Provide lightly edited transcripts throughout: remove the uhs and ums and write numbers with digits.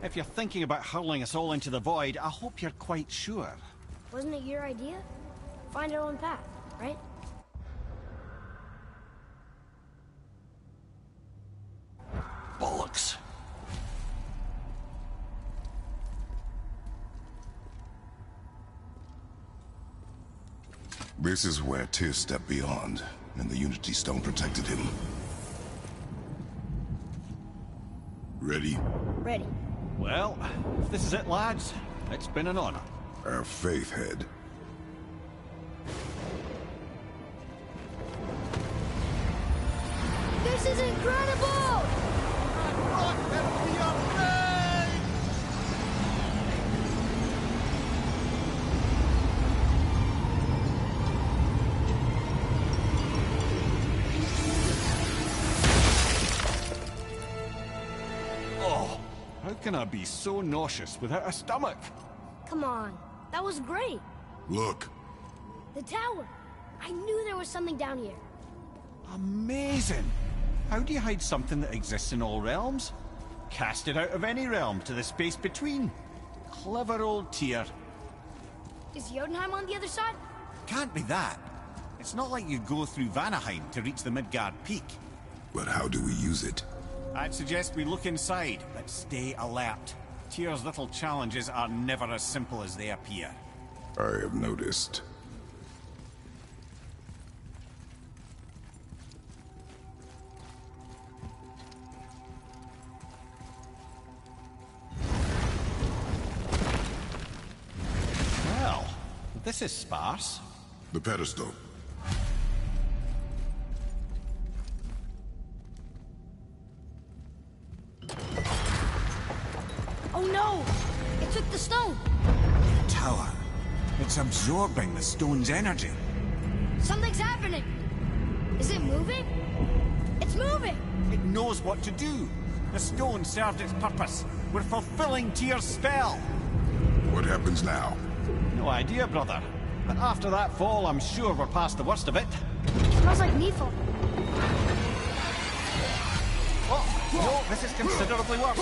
If you're thinking about hurling us all into the void, I hope you're quite sure. Wasn't it your idea? Find our own path, right? Bollocks. This is where Tyr stepped beyond, and the Unity Stone protected him. Ready? Ready. Well, if this is it, lads, it's been an honor. Our faith head. This is incredible! Oh, how can I be so nauseous without a stomach? Come on, that was great. Look. The tower. I knew there was something down here. Amazing! How do you hide something that exists in all realms? Cast it out of any realm to the space between. Clever old Tyr. Is Jotunheim on the other side? Can't be that. It's not like you go through Vanaheim to reach the Midgard Peak. But how do we use it? I'd suggest we look inside, but stay alert. Tyr's little challenges are never as simple as they appear. I have noticed. Well, this is sparse. The pedestal. Oh no! It took the stone! Tower. It's absorbing the stone's energy. Something's happening! Is it moving? It's moving! It knows what to do. The stone served its purpose. We're fulfilling Tyr's spell. What happens now? No idea, brother. But after that fall, I'm sure we're past the worst of it. Smells like Nifl. Oh, no, this is considerably worse.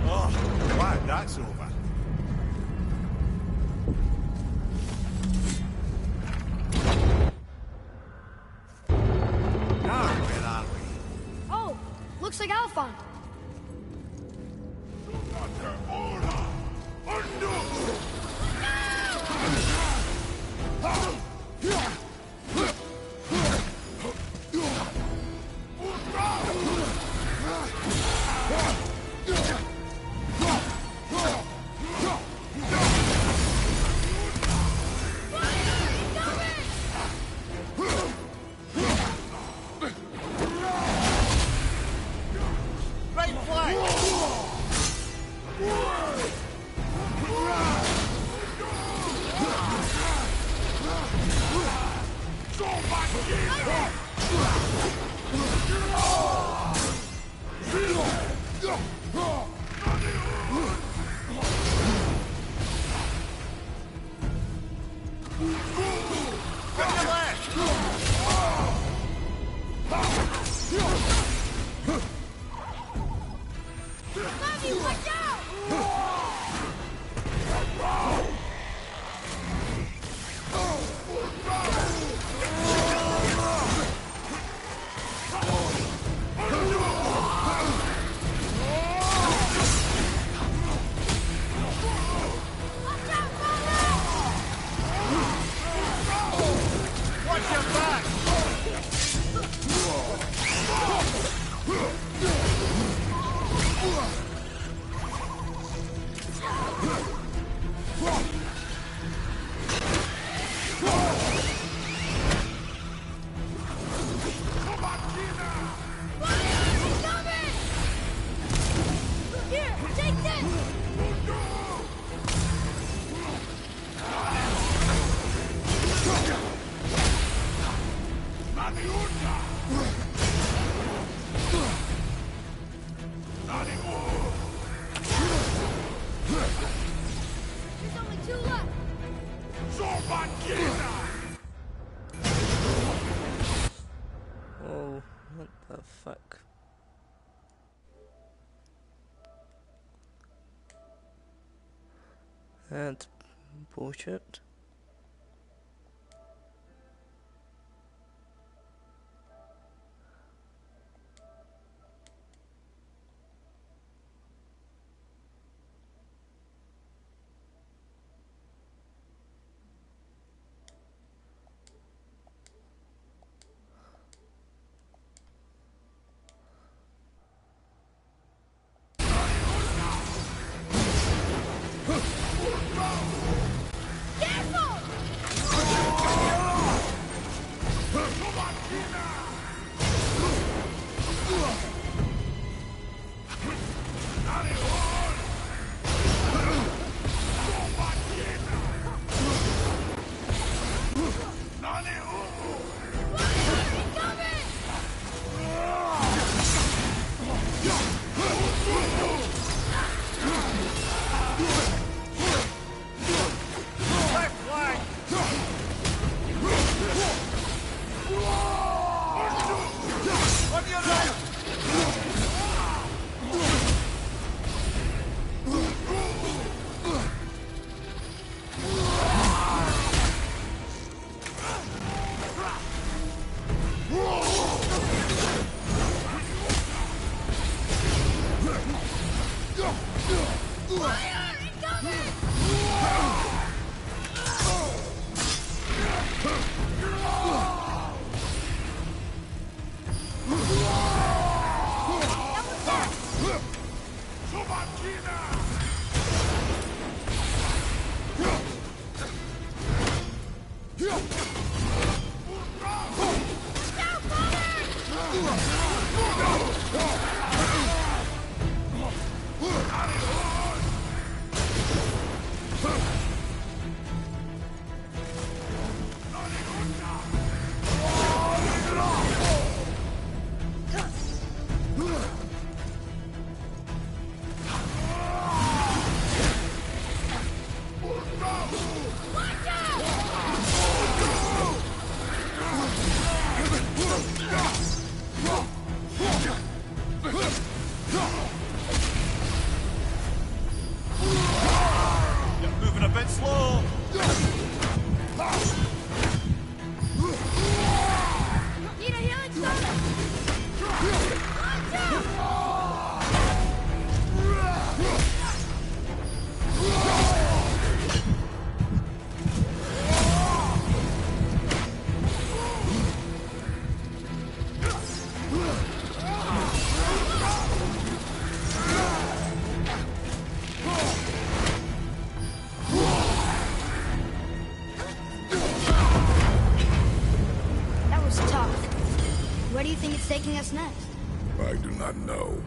Oh, glad that's over. Now, where are we? Oh, looks like Alphon. Right flank! Matthew, watch out! Watch your back! And bullshit. Taking us next? I do not know.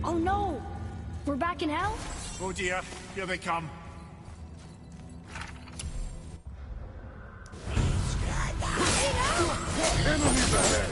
Oh no! We're back in hell? Oh dear, here they come. Enemies ahead!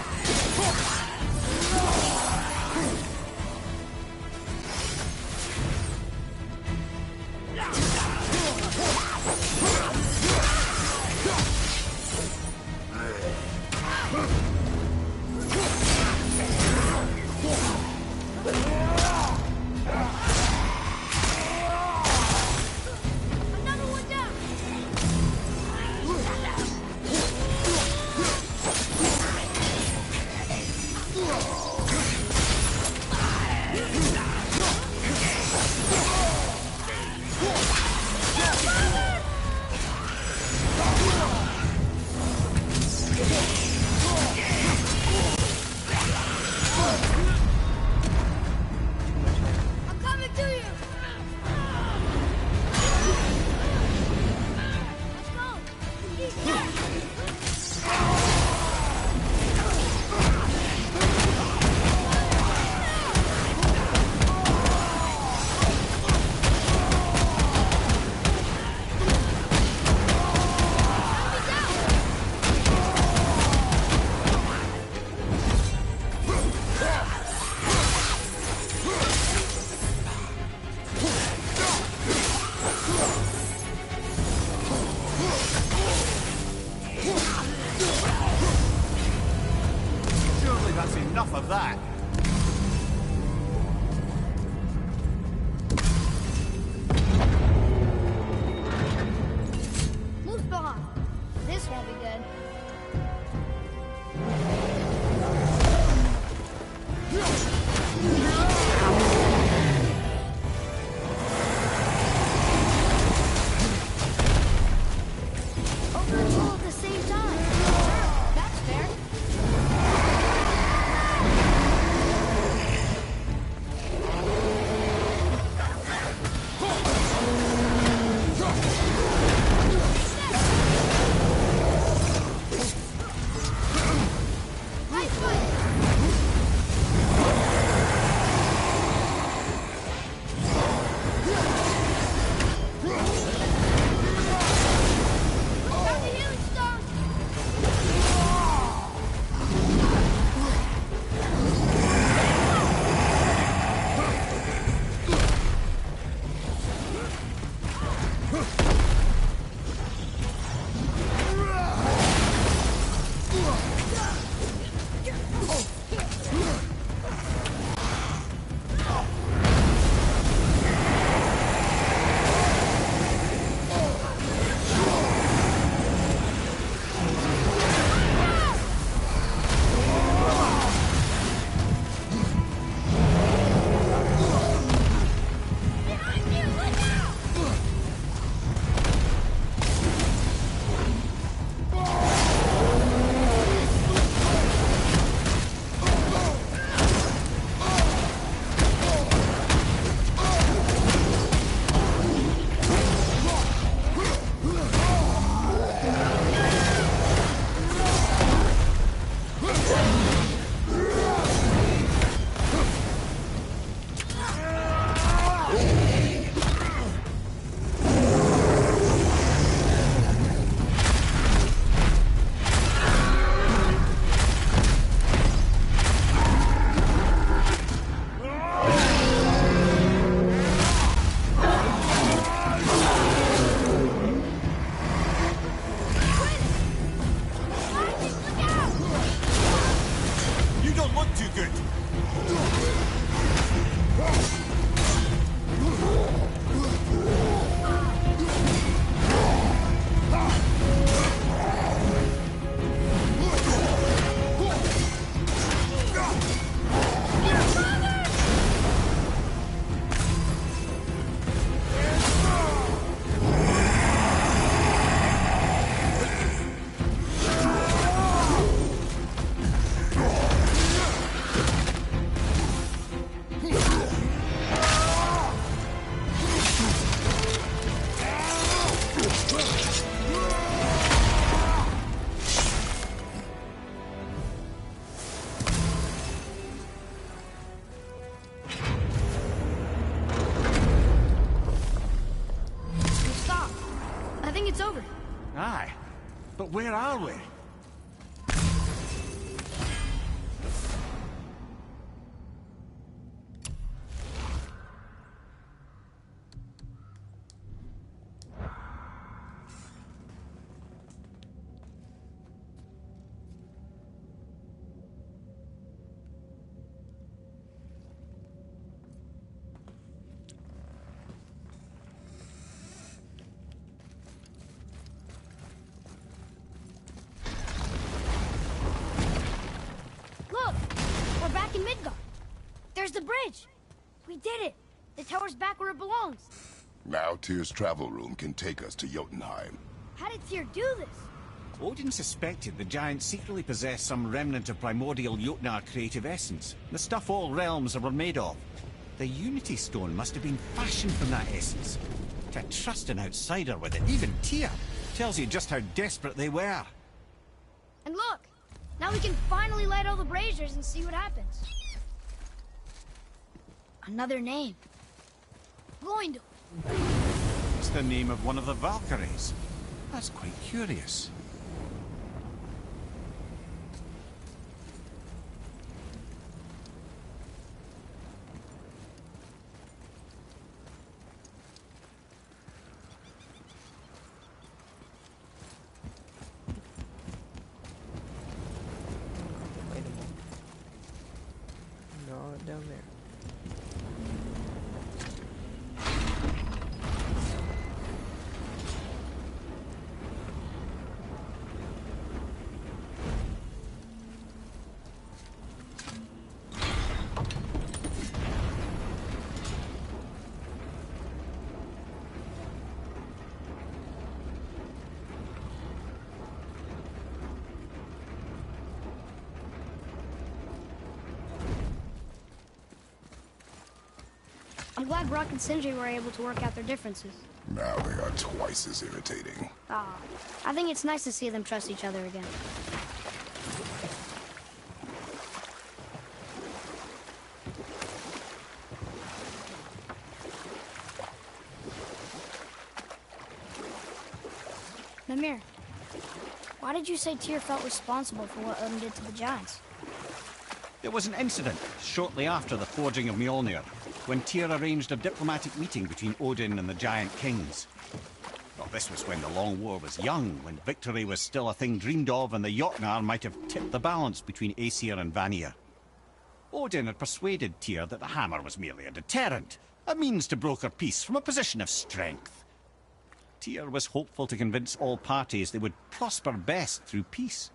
Surely that's enough of that. But where are we? Look! We're back in Midgard. There's the bridge. We did it. The tower's back where it belongs. Now Tyr's travel room can take us to Jotunheim. How did Tyr do this? Odin suspected the giants secretly possessed some remnant of primordial Jotnar creative essence, the stuff all realms were made of. The Unity Stone must have been fashioned from that essence. To trust an outsider with it, even Tyr, tells you just how desperate they were. And look! Now we can finally light all the braziers and see what happens. Another name. Gloindel. It's the name of one of the Valkyries. That's quite curious. Wait a moment. No, down there. I'm glad Brock and Sindri were able to work out their differences. Now they are twice as irritating. Ah, I think it's nice to see them trust each other again. Mimir, why did you say Tyr felt responsible for what Odin did to the giants? There was an incident shortly after the forging of Mjolnir, when Tyr arranged a diplomatic meeting between Odin and the giant kings. Well, this was when the Long War was young, when victory was still a thing dreamed of, and the Jotnar might have tipped the balance between Aesir and Vanir. Odin had persuaded Tyr that the hammer was merely a deterrent, a means to broker peace from a position of strength. Tyr was hopeful to convince all parties they would prosper best through peace.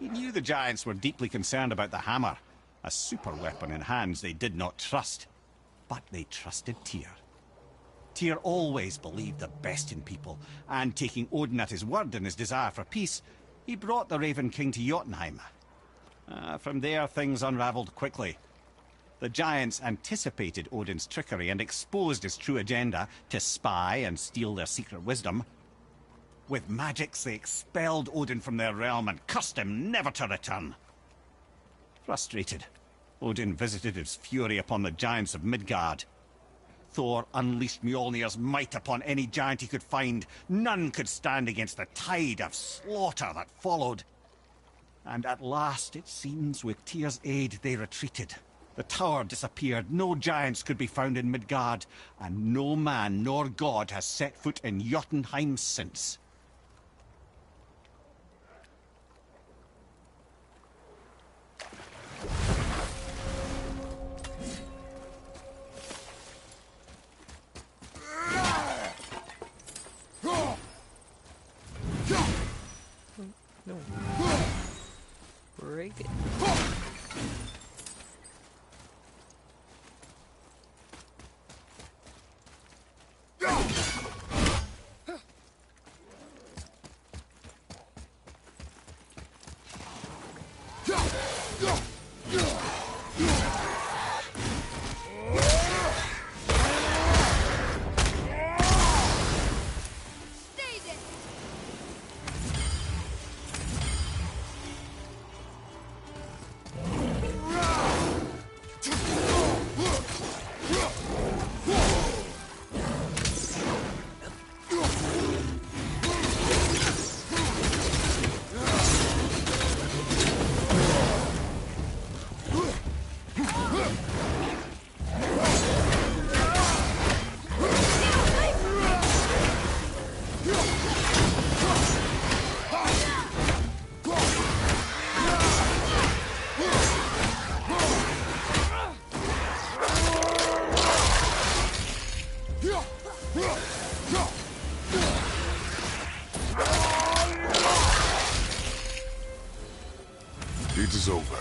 He knew the giants were deeply concerned about the hammer, a super weapon in hands they did not trust. But they trusted Tyr. Tyr always believed the best in people, and taking Odin at his word in his desire for peace, he brought the Raven King to Jotunheim. From there, things unraveled quickly. The giants anticipated Odin's trickery and exposed his true agenda to spy and steal their secret wisdom. With magics, they expelled Odin from their realm and cursed him never to return. Frustrated, Odin visited his fury upon the giants of Midgard. Thor unleashed Mjolnir's might upon any giant he could find. None could stand against the tide of slaughter that followed. And at last, it seems, with Tyr's aid, they retreated. The tower disappeared, no giants could be found in Midgard, and no man nor god has set foot in Jotunheim since. No. Break it. It is over.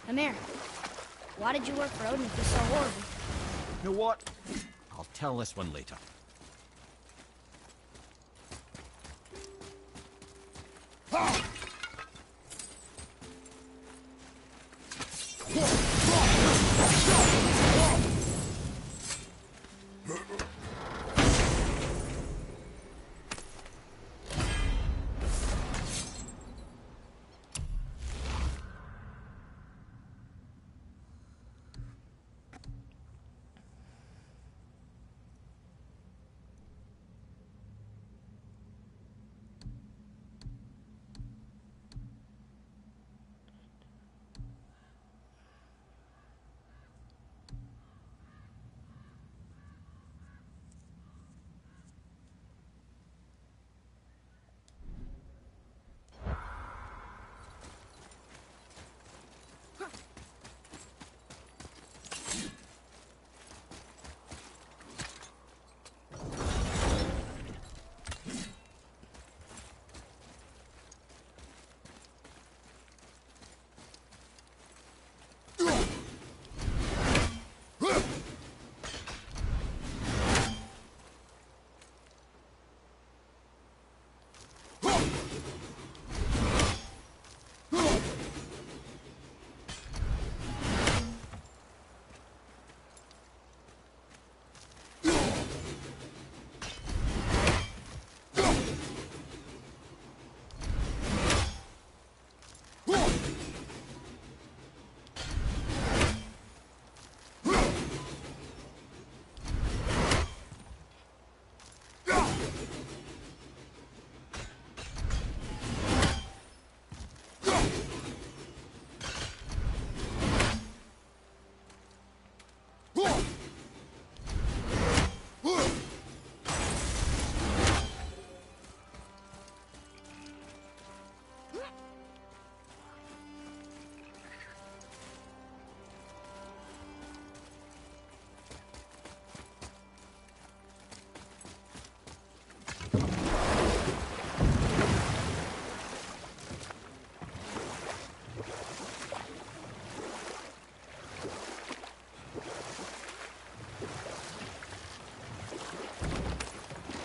Mimir, why did you work for Odin if you're so horrible? You know what? I'll tell this one later.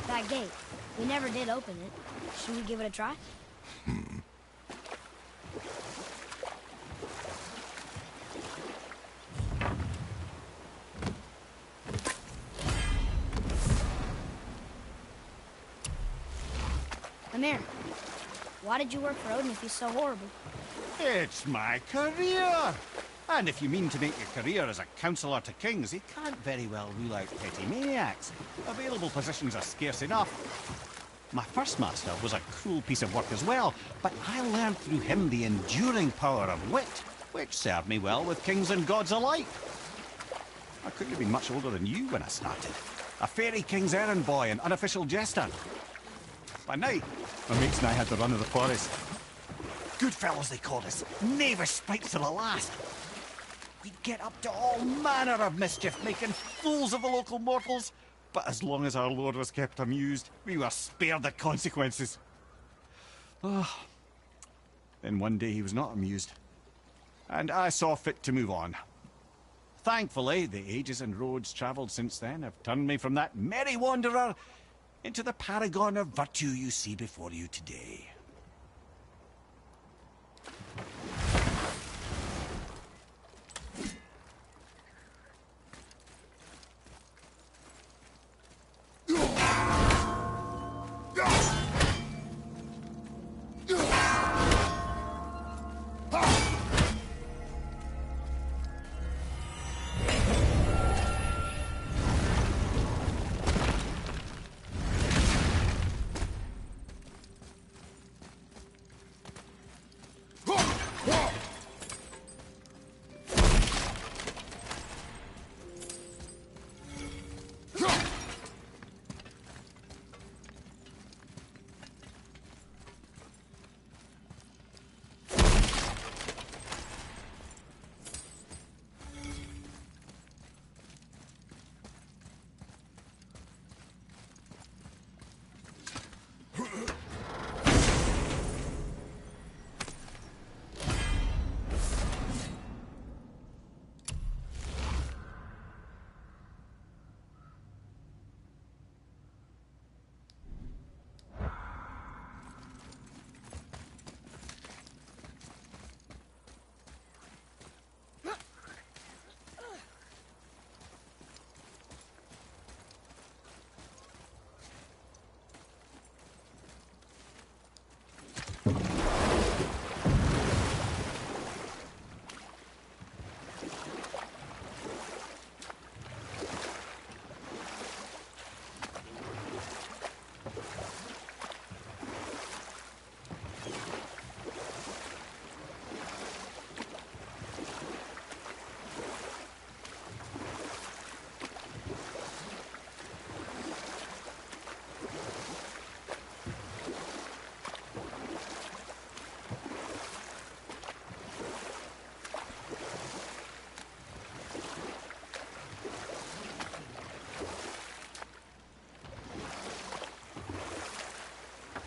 That gate. We never did open it. Should we give it a try? Mimir, why did you work for Odin if he's so horrible? It's my career! And if you mean to make your career as a counselor to kings, you can't very well rule out petty maniacs. Available positions are scarce enough. My first master was a cruel piece of work as well, but I learned through him the enduring power of wit, which served me well with kings and gods alike. I couldn't have been much older than you when I started. A fairy king's errand boy and unofficial jester. By night, my mates and I had the run of the forest. Good fellows, they called us. Knavish sprites to the last. We'd get up to all manner of mischief, making fools of the local mortals. But as long as our lord was kept amused, we were spared the consequences. Then one day he was not amused, and I saw fit to move on. Thankfully, the ages and roads travelled since then have turned me from that merry wanderer into the paragon of virtue you see before you today.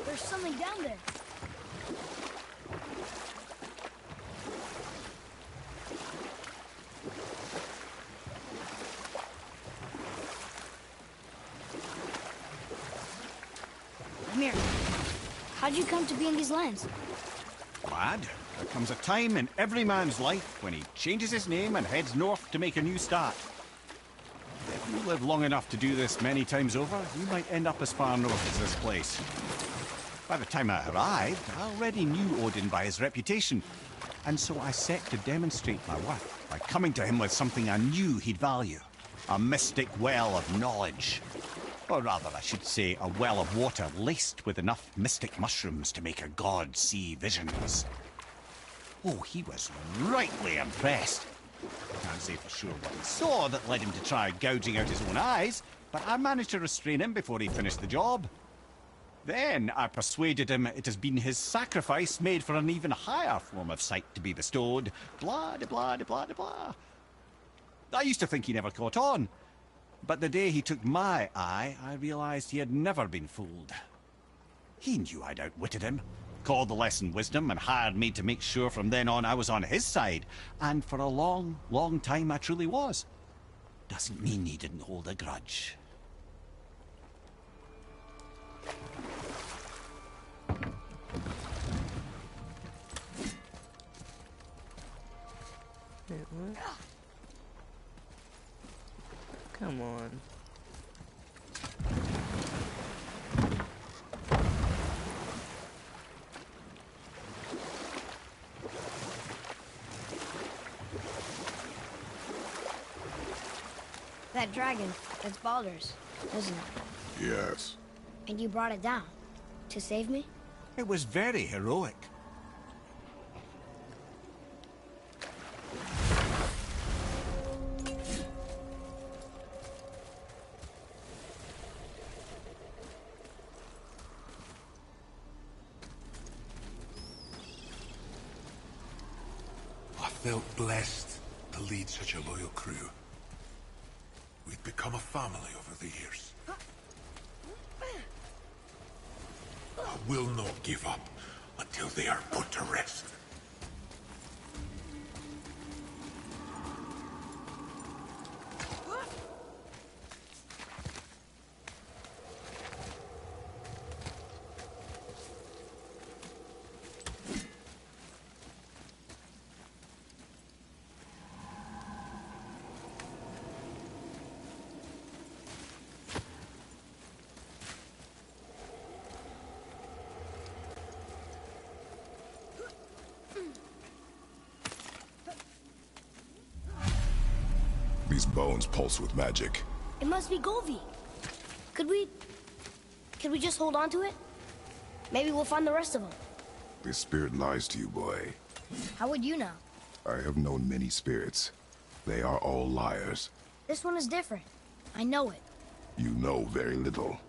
There's something down there. Amir, how'd you come to be in these lands? Lad, there comes a time in every man's life when he changes his name and heads north to make a new start. If you live long enough to do this many times over, you might end up as far north as this place. By the time I arrived, I already knew Odin by his reputation, and so I set to demonstrate my worth by coming to him with something I knew he'd value. A mystic well of knowledge. Or rather, I should say, a well of water laced with enough mystic mushrooms to make a god see visions. Oh, he was rightly impressed. I can't say for sure what he saw that led him to try gouging out his own eyes, but I managed to restrain him before he finished the job. Then I persuaded him it has been his sacrifice made for an even higher form of sight to be bestowed. Blah, de blah, de blah, de blah. I used to think he never caught on, but the day he took my eye, I realized he had never been fooled. He knew I'd outwitted him, called the lesson wisdom, and hired me to make sure from then on I was on his side. And for a long, long time I truly was. Doesn't mean he didn't hold a grudge. Wait, what? Come on. That dragon, that's Baldur's, isn't it? Yes. And you brought it down to save me? It was very heroic. I felt blessed to lead such a loyal crew. We'd become a family over the years. I will not give up they are put to rest. These bones pulse with magic. It must be Govi. Could we just hold on to it? Maybe we'll find the rest of them. This spirit lies to you, boy. How would you know? I have known many spirits. They are all liars. This one is different. I know it. You know very little.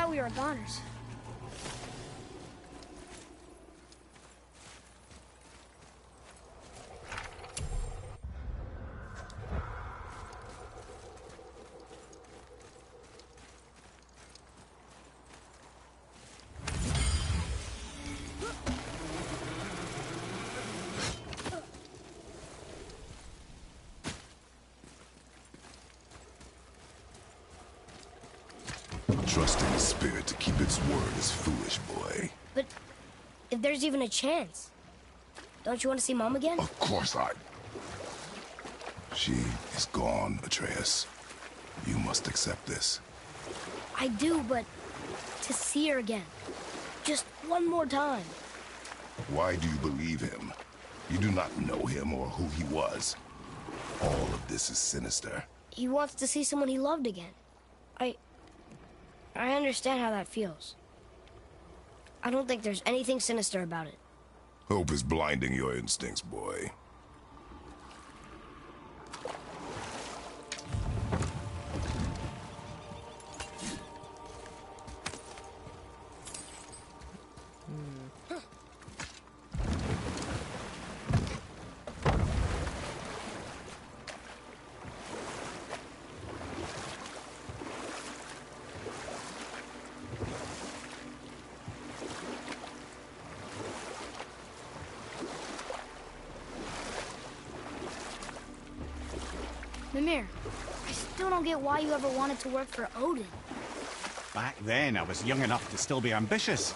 We are goners. Trusting a spirit to keep its word is foolish, boy. But if there's even a chance, don't you want to see Mom again? Of course I... She is gone, Atreus. You must accept this. I do, but to see her again. Just one more time. Why do you believe him? You do not know him or who he was. All of this is sinister. He wants to see someone he loved again. I understand how that feels. I don't think there's anything sinister about it. Hope is blinding your instincts, boy. Mimir, I still don't get why you ever wanted to work for Odin. Back then, I was young enough to still be ambitious.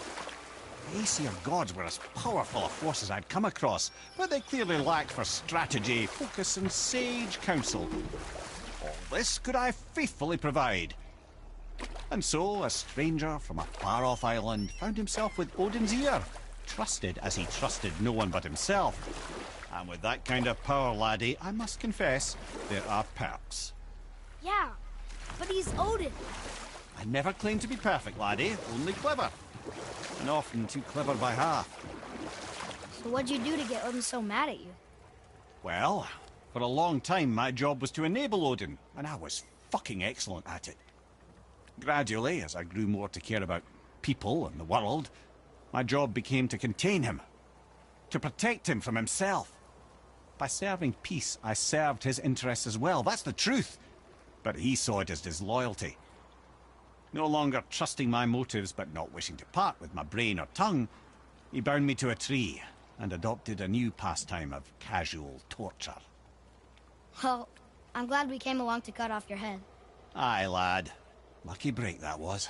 Aesir gods were as powerful a force as I'd come across, but they clearly lacked for strategy, focus, and sage counsel. All this could I faithfully provide. And so, a stranger from a far-off island found himself with Odin's ear, trusted as he trusted no one but himself. And with that kind of power, laddie, I must confess, there are perks. Yeah, but he's Odin. I never claimed to be perfect, laddie, only clever. And often too clever by half. So what'd you do to get Odin so mad at you? Well, for a long time my job was to enable Odin, and I was fucking excellent at it. Gradually, as I grew more to care about people and the world, my job became to contain him, to protect him from himself. By serving peace, I served his interests as well, that's the truth. But he saw it as disloyalty. No longer trusting my motives, but not wishing to part with my brain or tongue, he bound me to a tree and adopted a new pastime of casual torture. Well, I'm glad we came along to cut off your head. Aye, lad. Lucky break that was.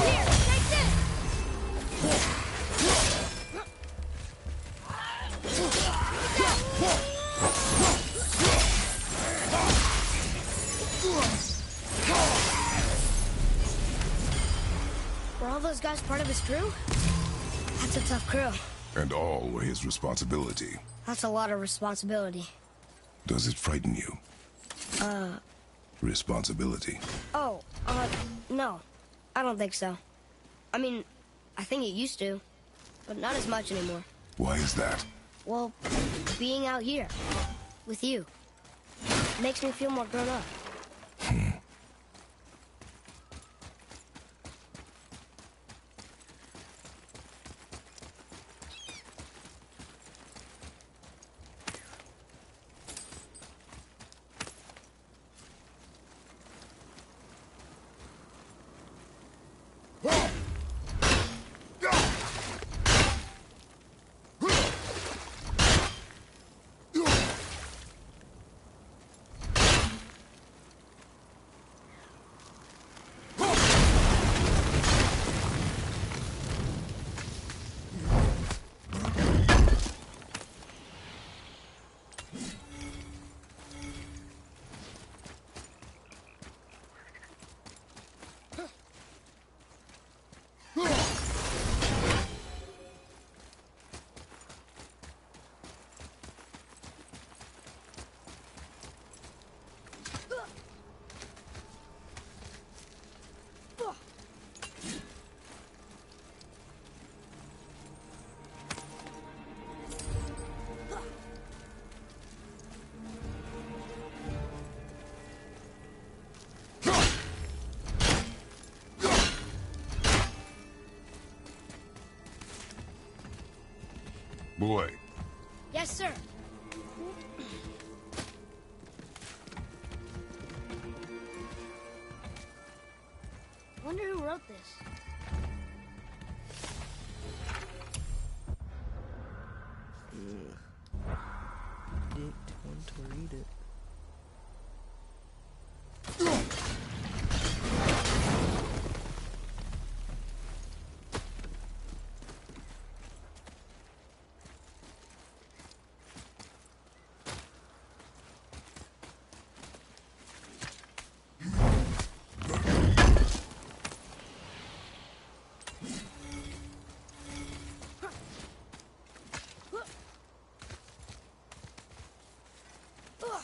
Here, take this! Were all those guys part of his crew? That's a tough crew. And all were his responsibility. That's a lot of responsibility. Does it frighten you? Responsibility. Oh, no. I don't think so. I mean, I think it used to, but not as much anymore. Why is that? Well, being out here, with you, makes me feel more grown up. Boy, Yes, sir. Wonder who wrote this. Didn't want to read it. Ugh.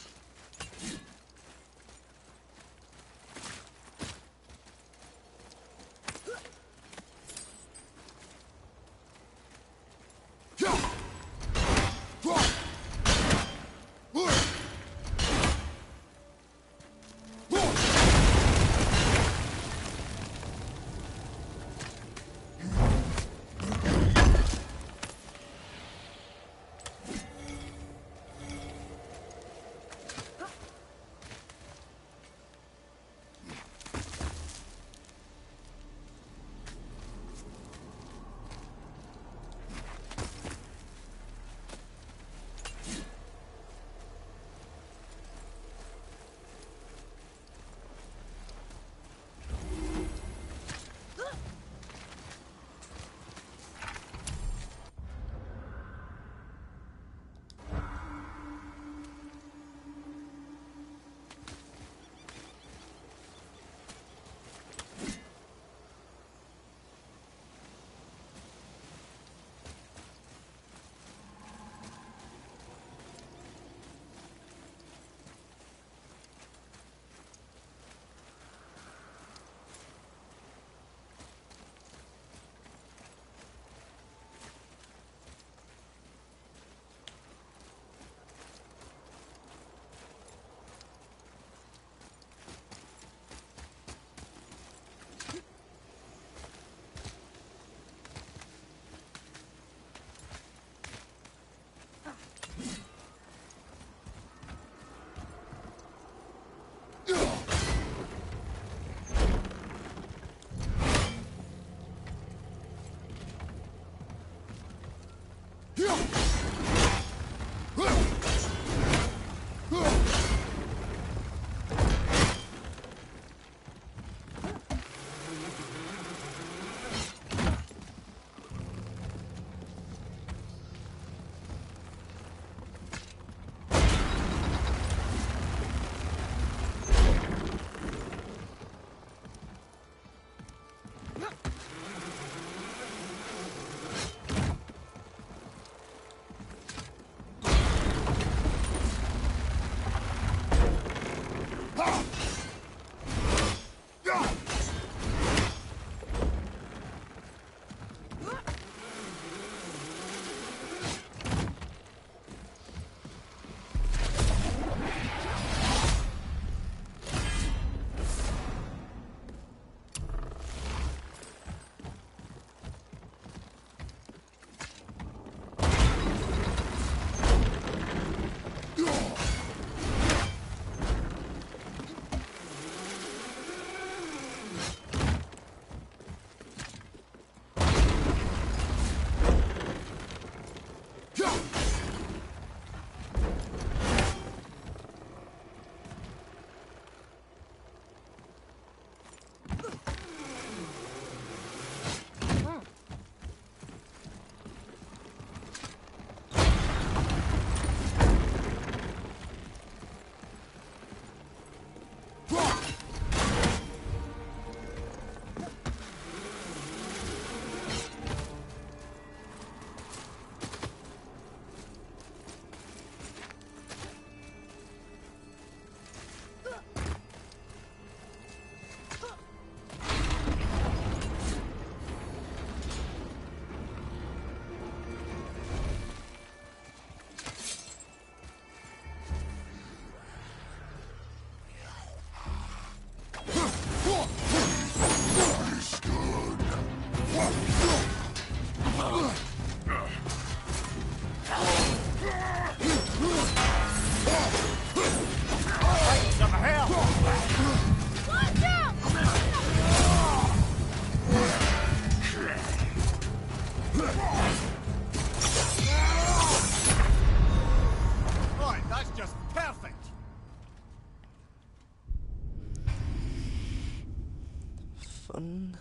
fun.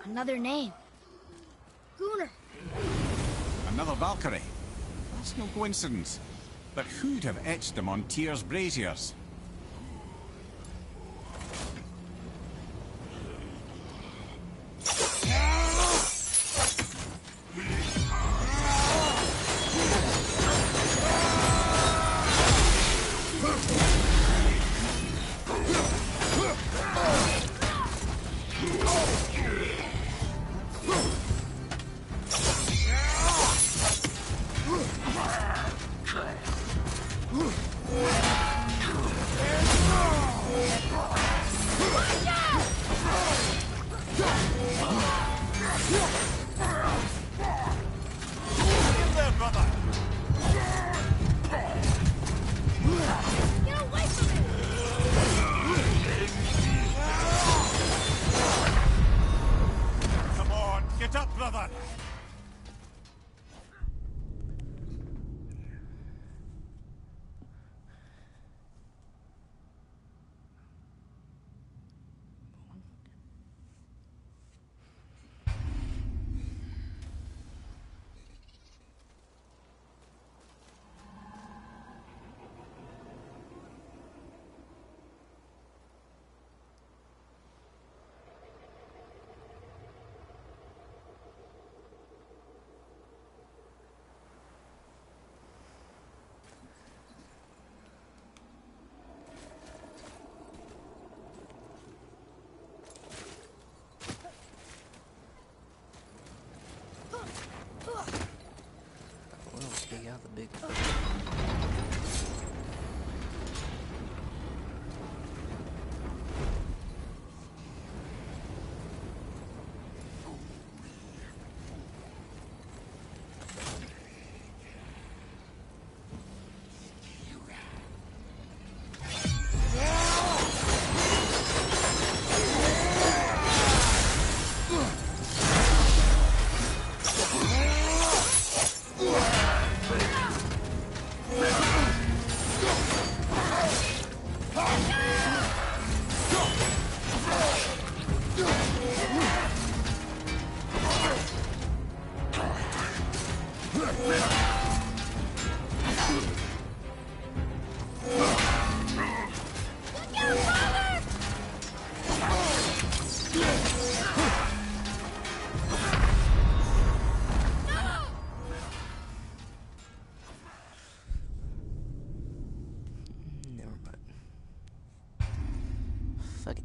Another name. Gunnar. Another Valkyrie. That's no coincidence. But who'd have etched them on Tyr's braziers? Get away from it! Come on, get up, brother! We'll take out the big. Never mind. Fuck it.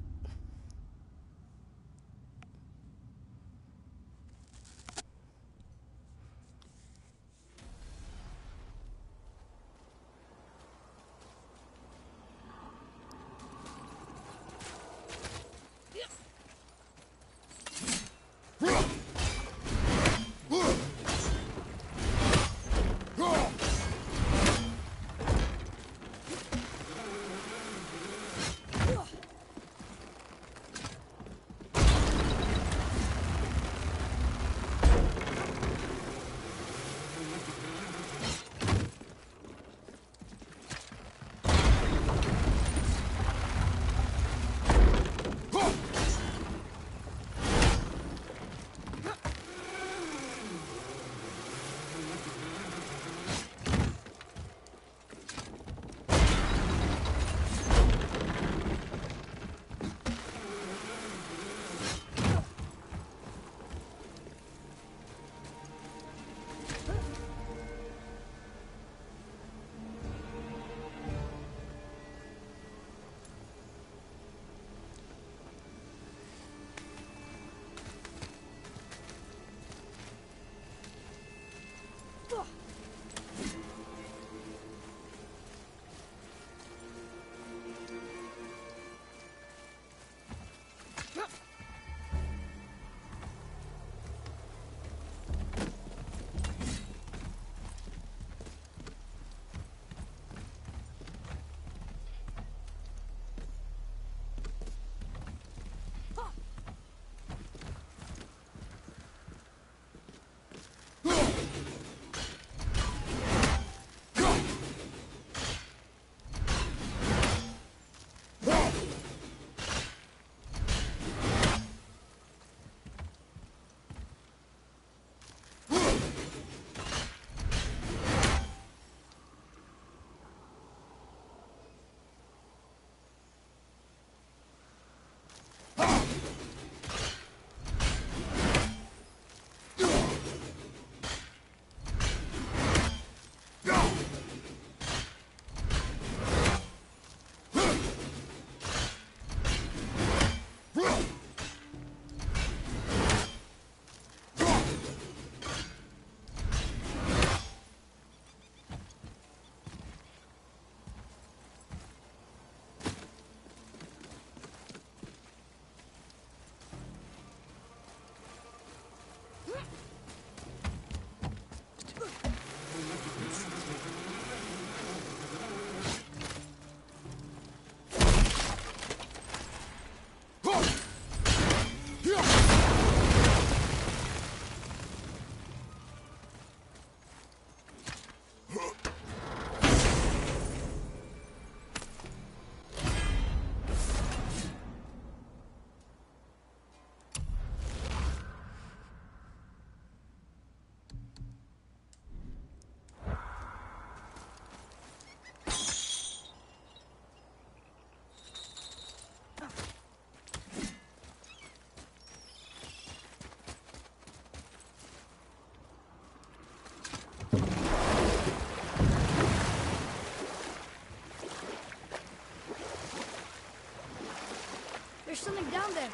There's something down there.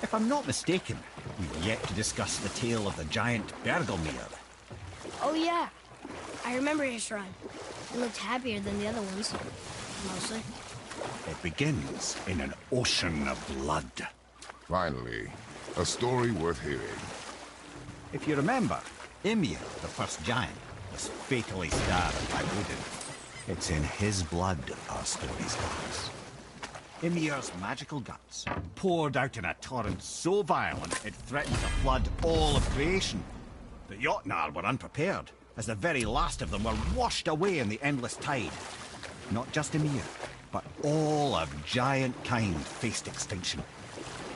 If I'm not mistaken, we've yet to discuss the tale of the giant Bergelmir. Oh yeah, I remember his shrine. It looked happier than the other ones, mostly. It begins in an ocean of blood. Finally, a story worth hearing. If you remember, Ymir, the first giant, was fatally stabbed by Odin. It's in his blood our story starts. Ymir's magical guts poured out in a torrent so violent it threatened to flood all of creation. The Jotnar were unprepared, as the very last of them were washed away in the endless tide. Not just Ymir, but all of giant kind faced extinction.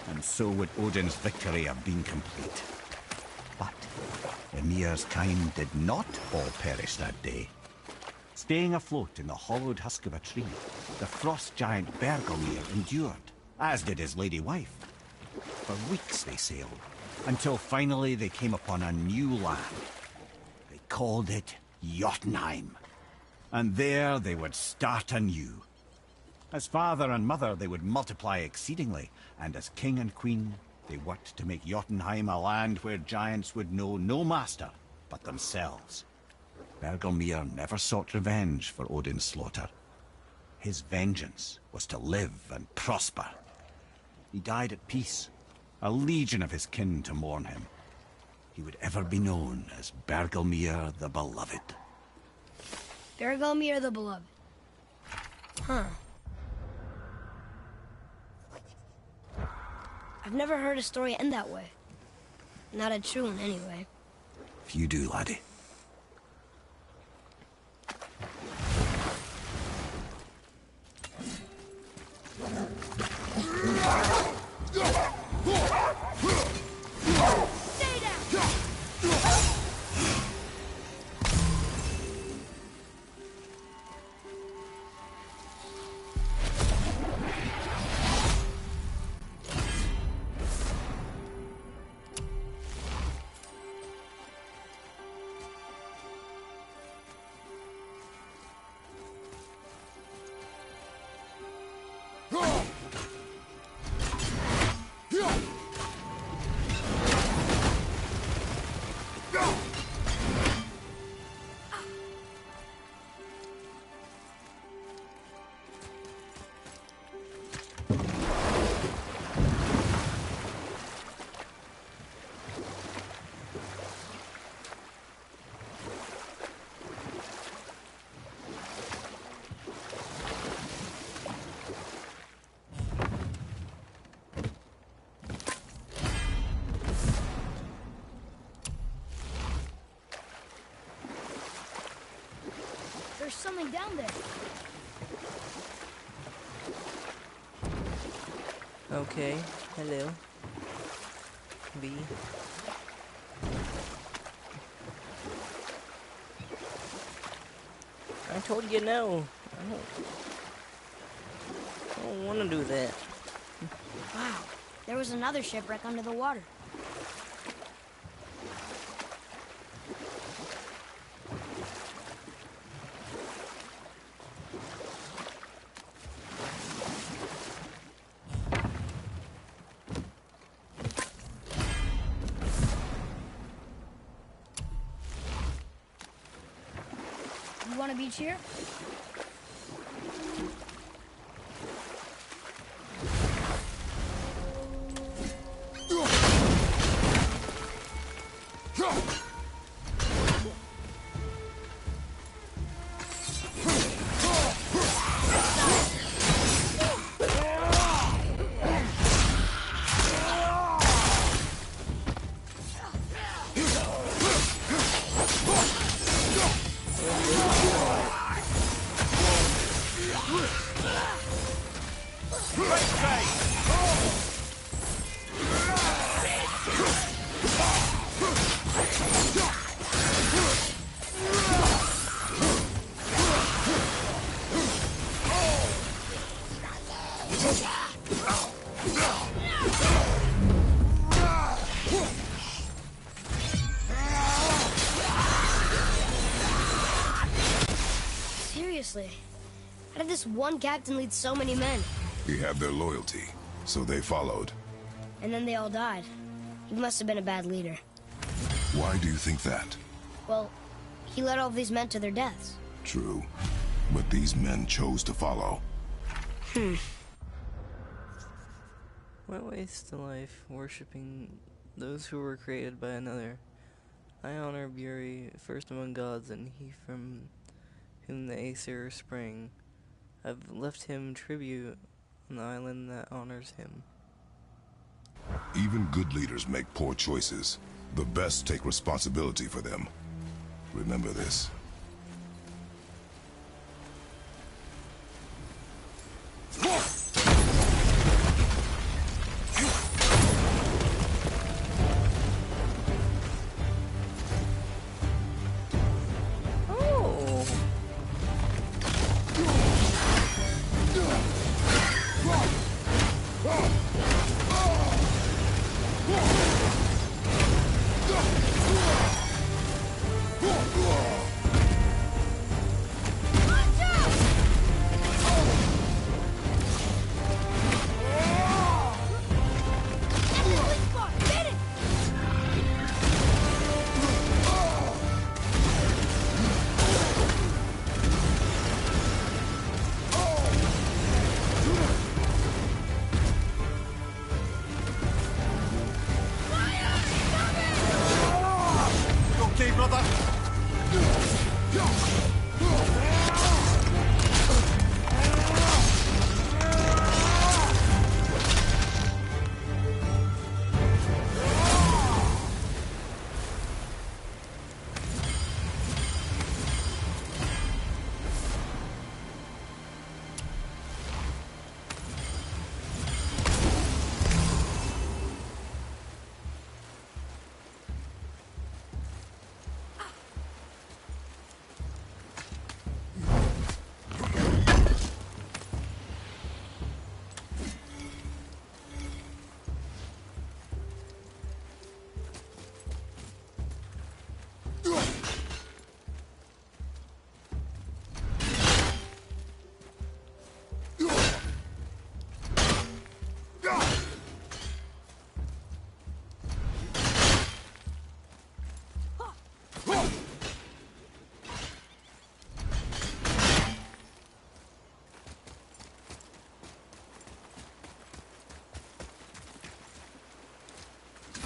And so would Odin's victory have been complete. But Ymir's kind did not all perish that day. Staying afloat in the hollowed husk of a tree, the frost giant Bergelmir endured, as did his lady wife. For weeks they sailed, until finally they came upon a new land. They called it Jotunheim. And there they would start anew. As father and mother, they would multiply exceedingly, and as king and queen, they worked to make Jotunheim a land where giants would know no master but themselves. Bergelmir never sought revenge for Odin's slaughter. His vengeance was to live and prosper. He died at peace, a legion of his kin to mourn him. He would ever be known as Bergelmir the Beloved. Bergelmir the Beloved. Huh. I've never heard a story end that way. Not a true one, anyway. If you do, laddie. Stay down! There's something down there. Okay, hello. B. I told you no. I don't want to do that. Wow, there was another shipwreck under the water. You want a beach here? Seriously, how did this one captain lead so many men? He had their loyalty, so they followed. And then they all died. He must have been a bad leader. Why do you think that? Well, he led all these men to their deaths. True, but these men chose to follow. Why waste a life worshipping those who were created by another? I honor Buri, first among gods, and he from whom the Aesir sprang. I've left him tribute on the island that honors him. Even good leaders make poor choices. The best take responsibility for them. Remember this.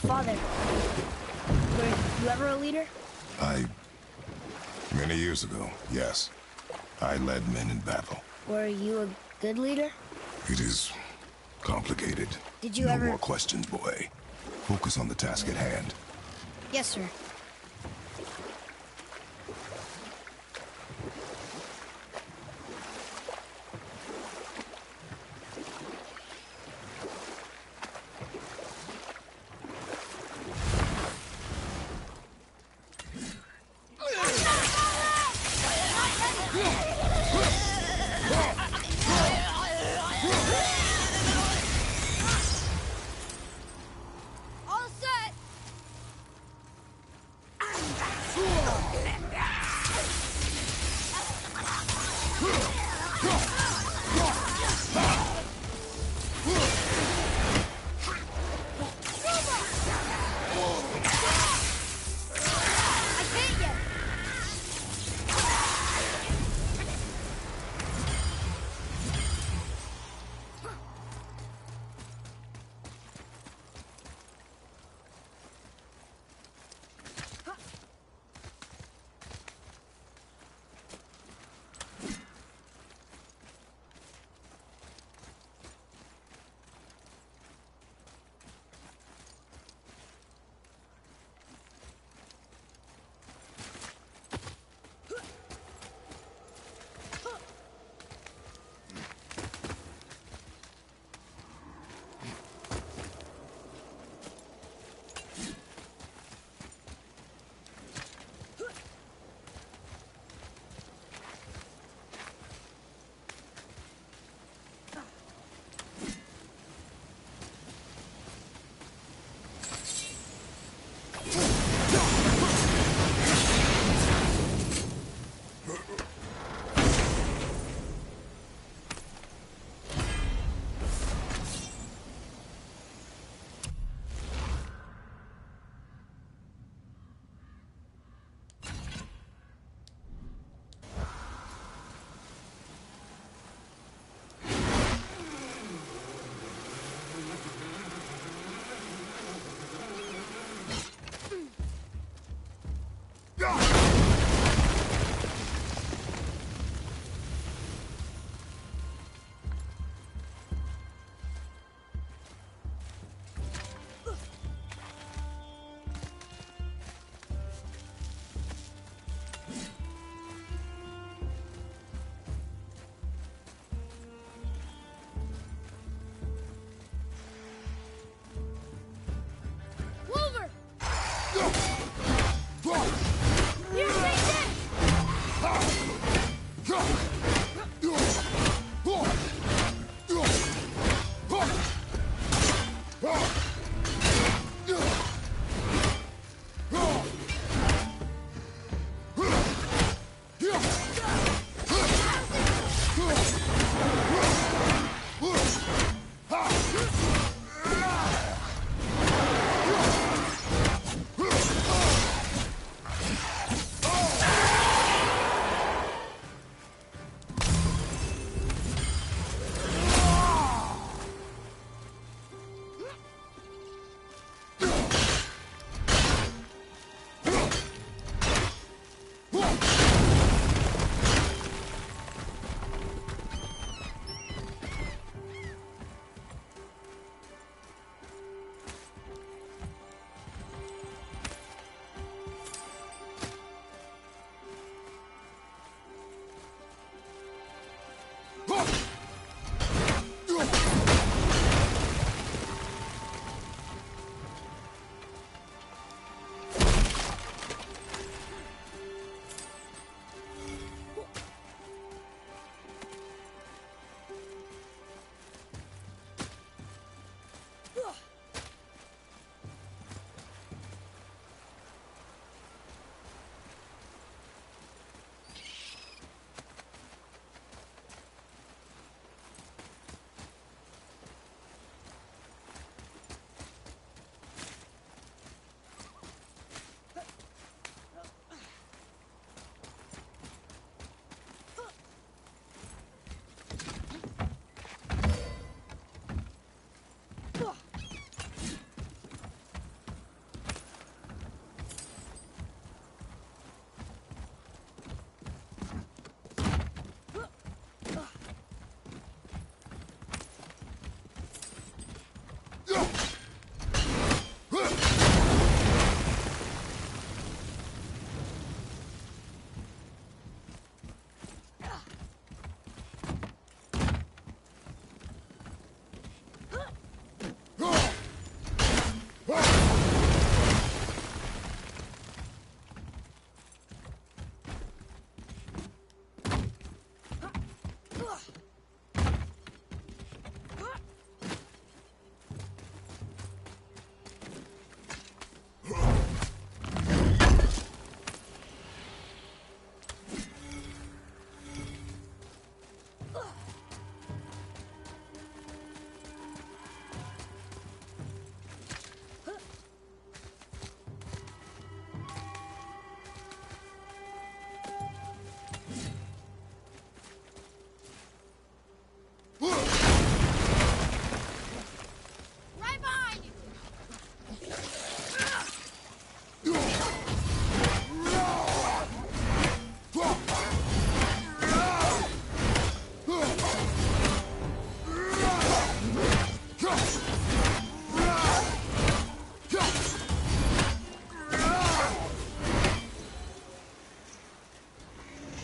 Father, were you ever a leader? Many years ago, yes. I led men in battle. Were you a good leader? It is complicated. Did you no ever... more questions, boy. Focus on the task at hand. Yes, sir.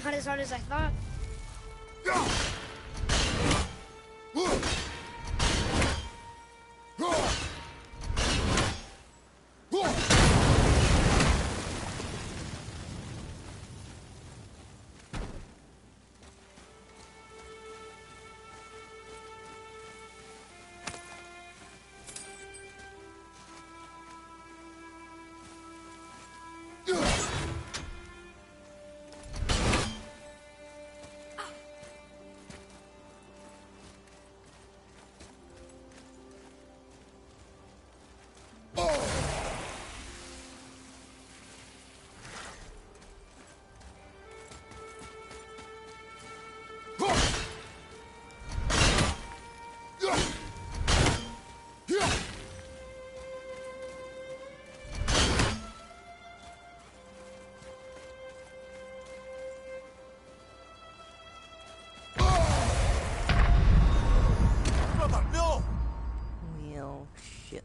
Not as hard as I thought. Brother, no! Well, shit.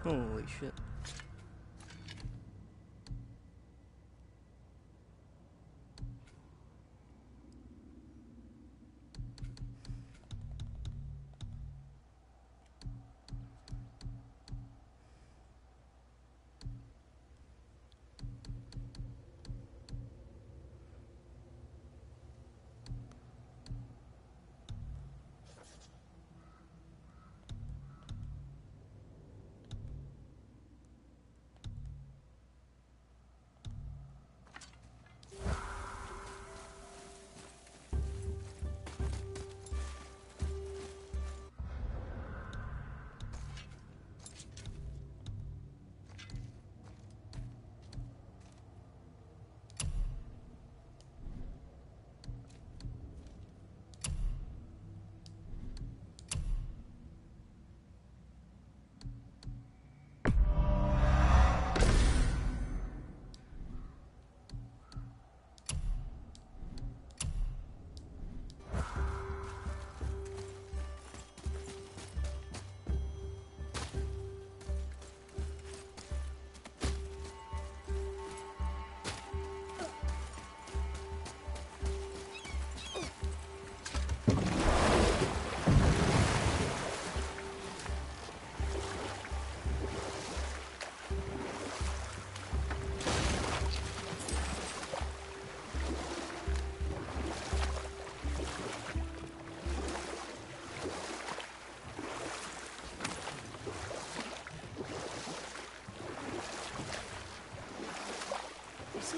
Holy shit.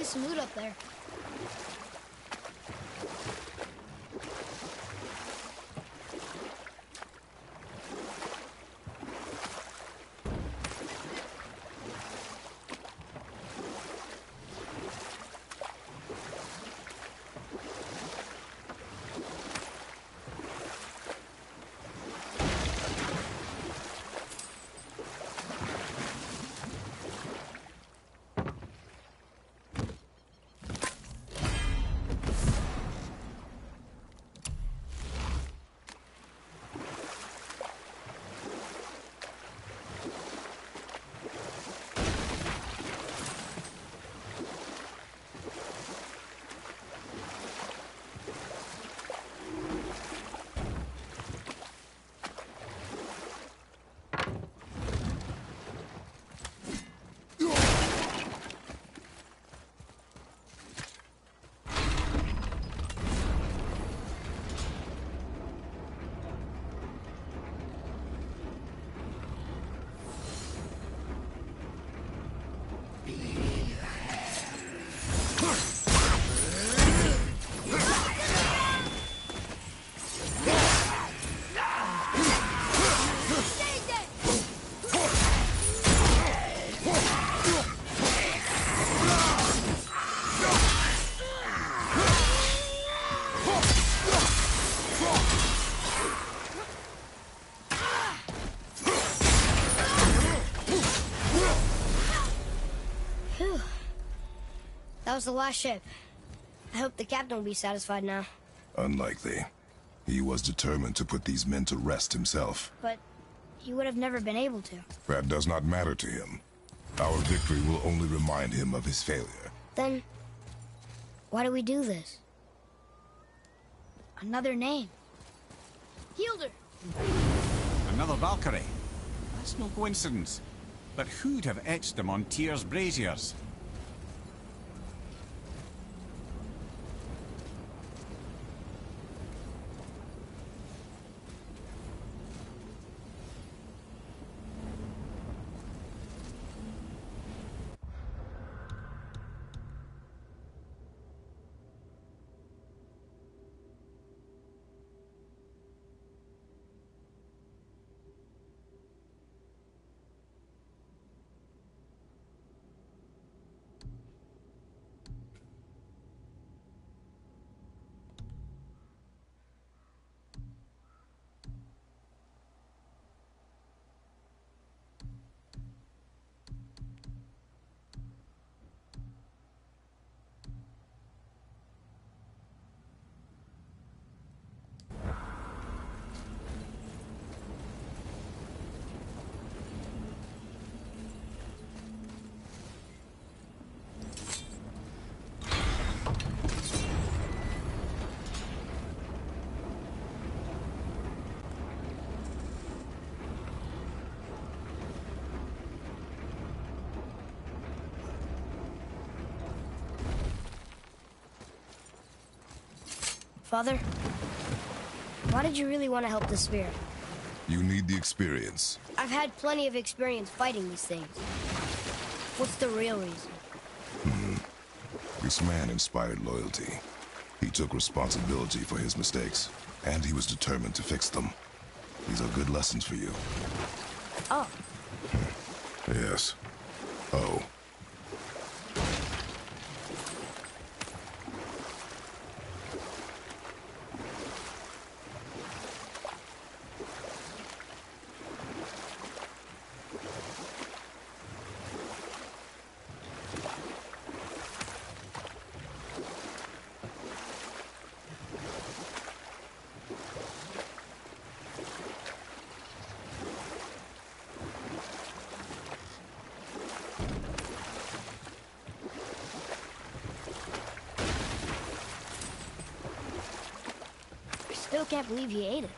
of some loot up there. That was the last ship. I hope the captain will be satisfied now. Unlikely. He was determined to put these men to rest himself. But he would have never been able to. That does not matter to him. Our victory will only remind him of his failure. Then, why do we do this? Another name. Hildur! Another Valkyrie. That's no coincidence. But who'd have etched them on Tyr's braziers? Father, why did you really want to help the Spirit? You need the experience. I've had plenty of experience fighting these things. What's the real reason? This man inspired loyalty. He took responsibility for his mistakes, and he was determined to fix them. These are good lessons for you. Oh, Yes. Oh. I still can't believe he ate it.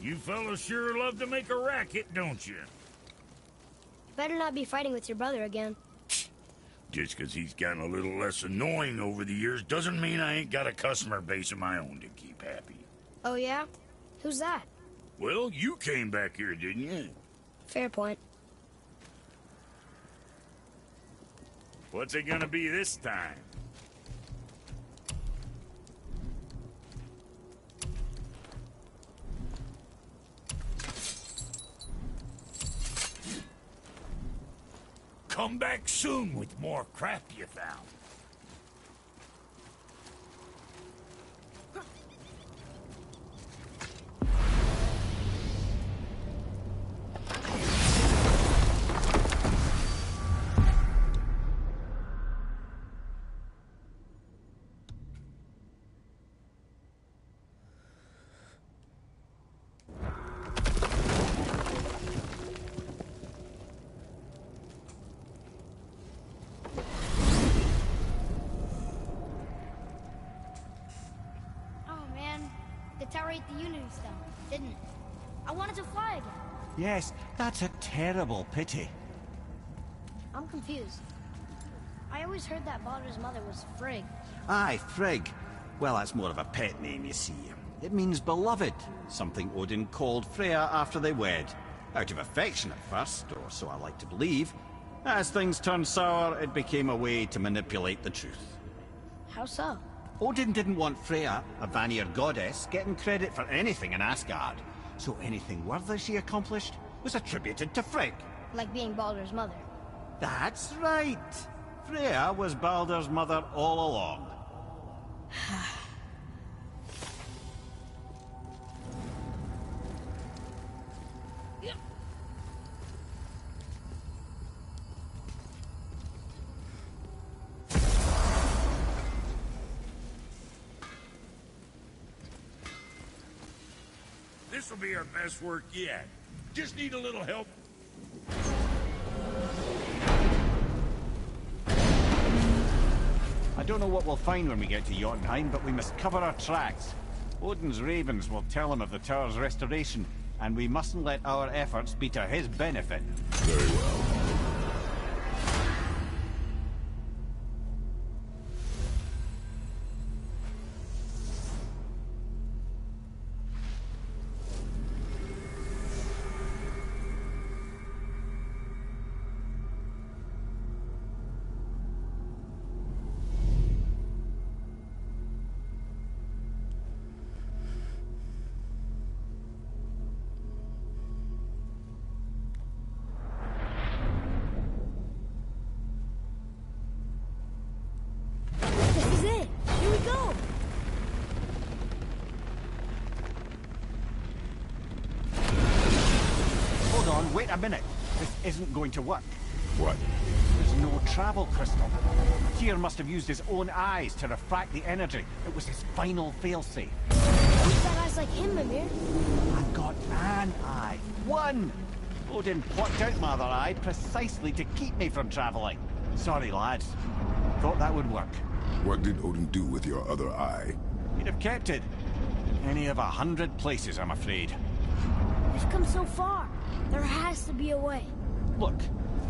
You fellas sure love to make a racket, don't you? Better not be fighting with your brother again. Just 'cause he's gotten a little less annoying over the years doesn't mean I ain't got a customer base of my own to keep happy. Oh yeah? Who's that? Well, you came back here, didn't you? Fair point. What's it gonna be this time? Come back soon with more crap you found. tower ate the Unity Stone, didn't it? I wanted to fly again. Yes, that's a terrible pity. I'm confused. I always heard that Baldur's mother was Frigg. Aye, Frigg. Well, that's more of a pet name, you see. It means beloved, something Odin called Freya after they wed. Out of affection at first, or so I like to believe. As things turned sour, it became a way to manipulate the truth. How so? Odin didn't want Freya, a Vanir goddess, getting credit for anything in Asgard. So anything worthy she accomplished was attributed to Frigg. Like being Baldur's mother. That's right. Freya was Baldur's mother all along. This'll be our best work yet. Just need a little help. I don't know what we'll find when we get to Jotunheim, but we must cover our tracks. Odin's ravens will tell him of the tower's restoration, and we mustn't let our efforts be to his benefit. Very well. This is it! Here we go! Hold on, wait a minute. This isn't going to work. What? There's no travel crystal. Tyr must have used his own eyes to refract the energy. It was his final failsafe. Who's got eyes like him, Mimir? I've got an eye. One! Odin plucked out my other eye precisely to keep me from traveling. Sorry, lads. Thought that would work. What did Odin do with your other eye? He'd have kept it. Any of 100 places, I'm afraid. We've come so far. There has to be a way. Look,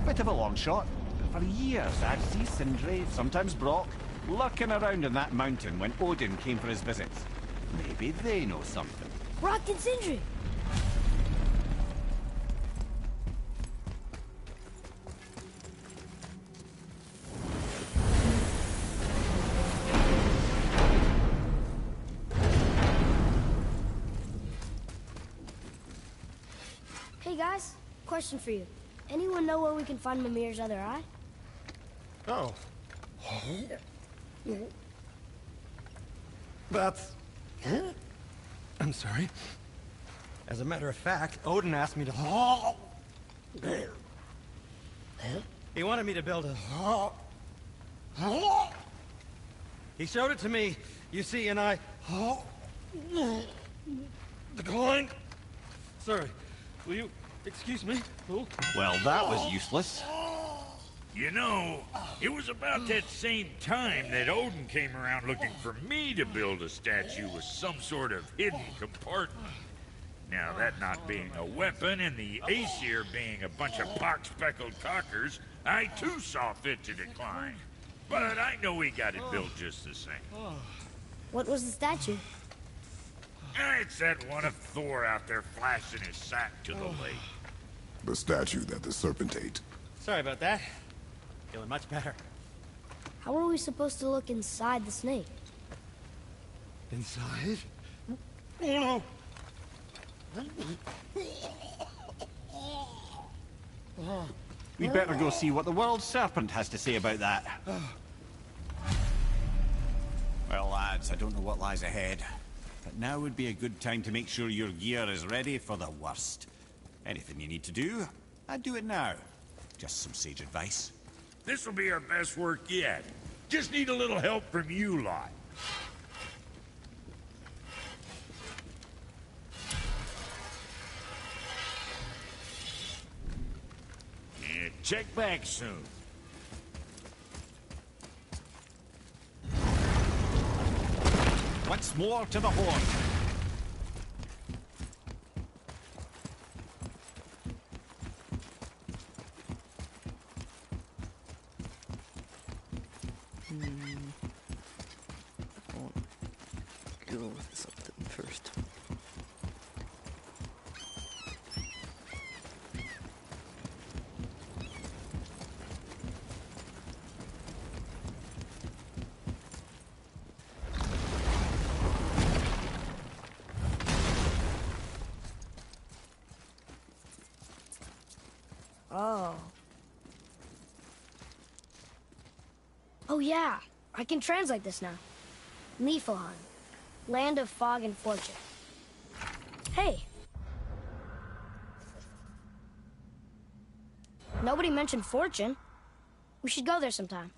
bit of a long shot. For years, I'd see Sindri, sometimes Brock, lurking around in that mountain when Odin came for his visits. Maybe they know something. Brock and Sindri! Hey guys, question for you. Anyone know where we can find Mimir's other eye? Oh. That's... I'm sorry. As a matter of fact, Odin asked me to... He wanted me to build a... He showed it to me, you see, and I... Declined. Sorry. Will you excuse me? Oh. Well, that was useless. You know, it was about that same time that Odin came around looking for me to build a statue with some sort of hidden compartment. Now, that not being a weapon and the Aesir being a bunch of pock-speckled cockers, I too saw fit to decline. But I know he got it built just the same. What was the statue? It's that one of Thor out there flashing his sack to the lake. The statue that the serpent ate. Sorry about that. Feeling much better. How are we supposed to look inside the snake? Inside? Oh no! We'd better go see what the world serpent has to say about that. Well, lads, I don't know what lies ahead, but now would be a good time to make sure your gear is ready for the worst. Anything you need to do, I'd do it now. Just some sage advice. This'll be our best work yet. Just need a little help from you lot. Yeah, check back soon. Once more to the horn. I'll go with something first. Oh. Oh yeah, I can translate this now. Niflheim, land of fog and fortune. Hey. Nobody mentioned fortune. We should go there sometime.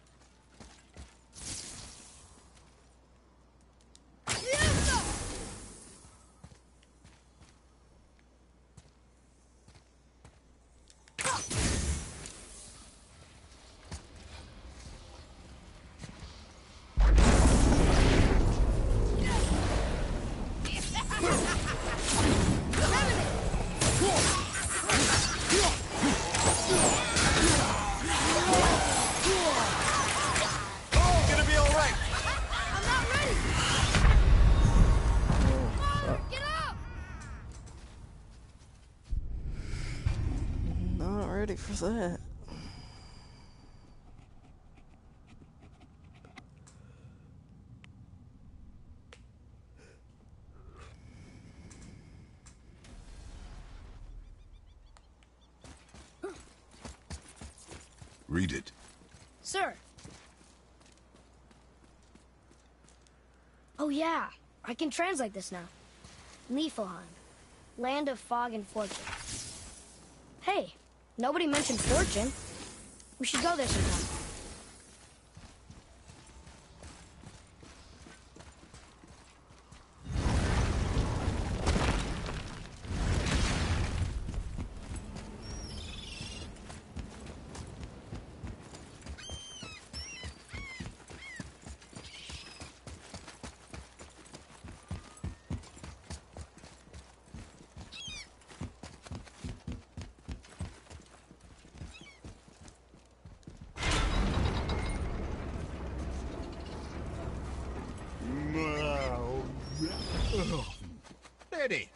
Not ready for that. Read it. Sir. Oh yeah, I can translate this now. Niflheim, land of fog and fortune. Hey, nobody mentioned fortune. We should go there sometime. Ready.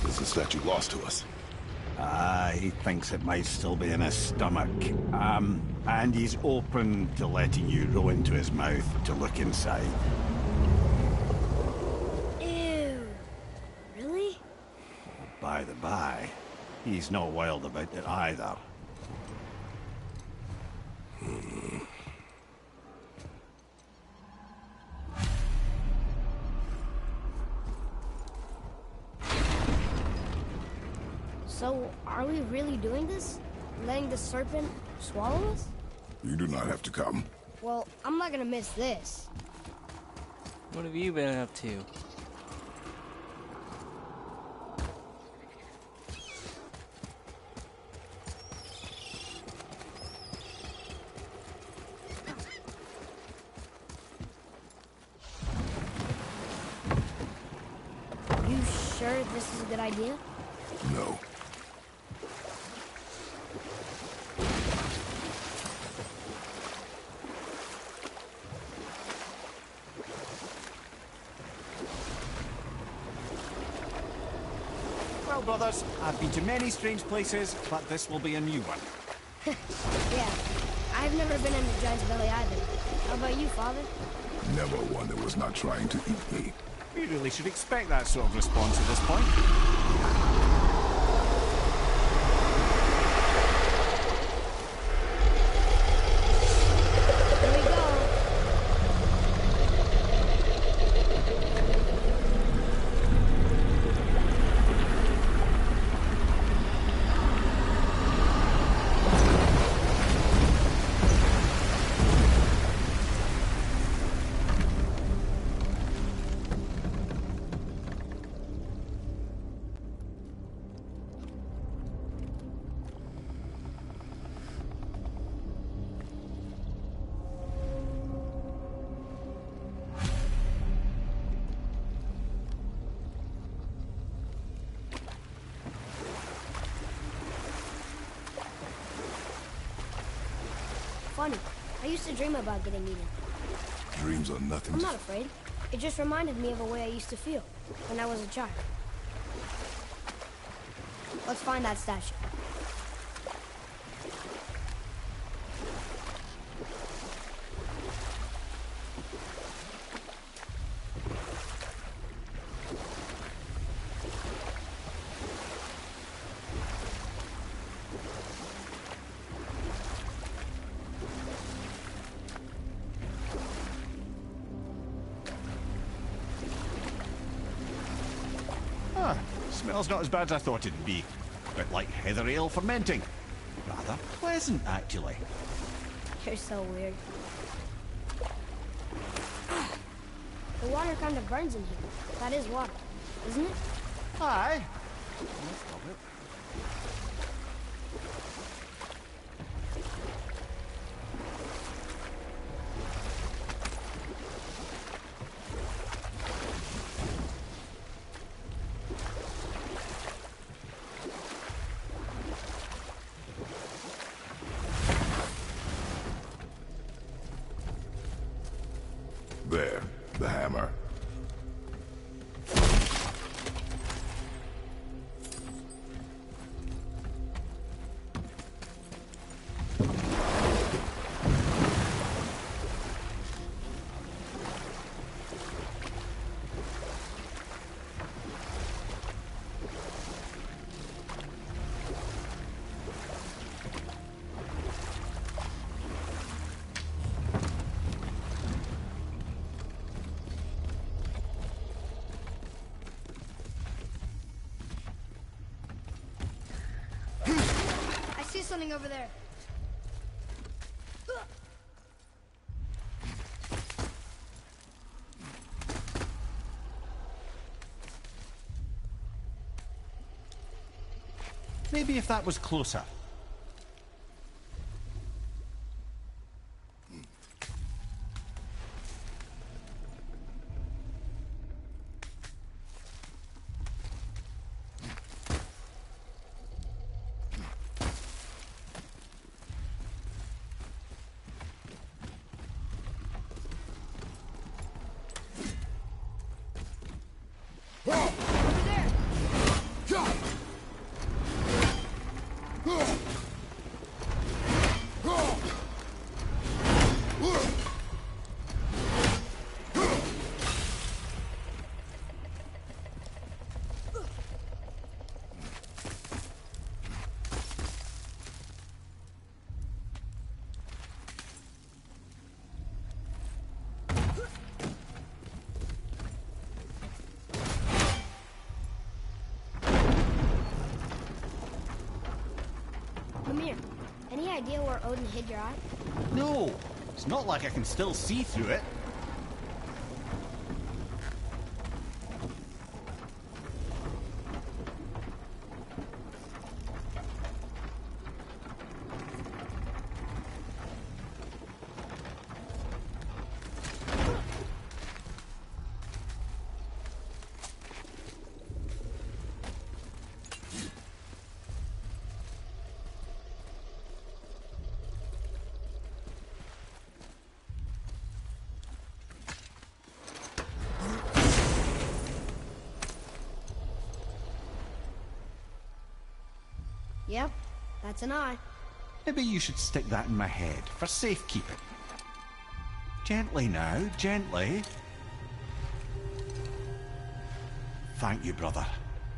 Is the statue lost to us? He thinks it might still be in his stomach. And he's open to letting you roll into his mouth to look inside. Ew. Really? By the by, he's not wild about it either. So, are we really doing this? Letting the serpent swallow us? You do not have to come. Well, I'm not gonna miss this. What have you been up to? You sure this is a good idea? No. Well, brothers, I've been to many strange places, but this will be a new one. Yeah. I've never been in a giant's belly either. How about you, Father? Never one that was not trying to eat me. We really should expect that sort of response at this point. Here we go. Funny. I used to dream about getting eaten. Dreams are nothing I'm to... not afraid. It just reminded me of a way I used to feel when I was a child. Let's find that statue. Ah, smells not as bad as I thought it'd be. Bit like heather ale fermenting. Rather pleasant, actually. You're so weird. The water kind of burns in here. That is water, isn't it? Aye. There, the hammer. I see something over there. Maybe if that was closer. Over there. Yeah. idea where Odin hid your eye? No, it's not like I can still see through it. Yep, that's an eye. Maybe you should stick that in my head for safekeeping. Gently now, gently. Thank you, brother.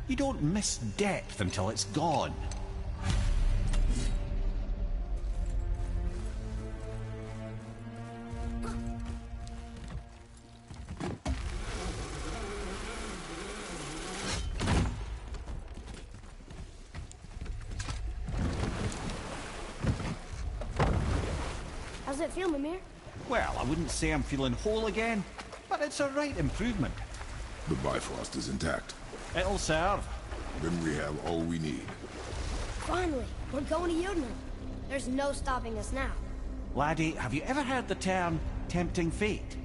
You don't miss depth until it's gone. How's it feel, Mimir? Well, I wouldn't say I'm feeling whole again, but it's a right improvement. The Bifrost is intact. It'll serve. Then we have all we need. Finally, we're going to Jotunheim. There's no stopping us now. Laddie, have you ever heard the term tempting fate?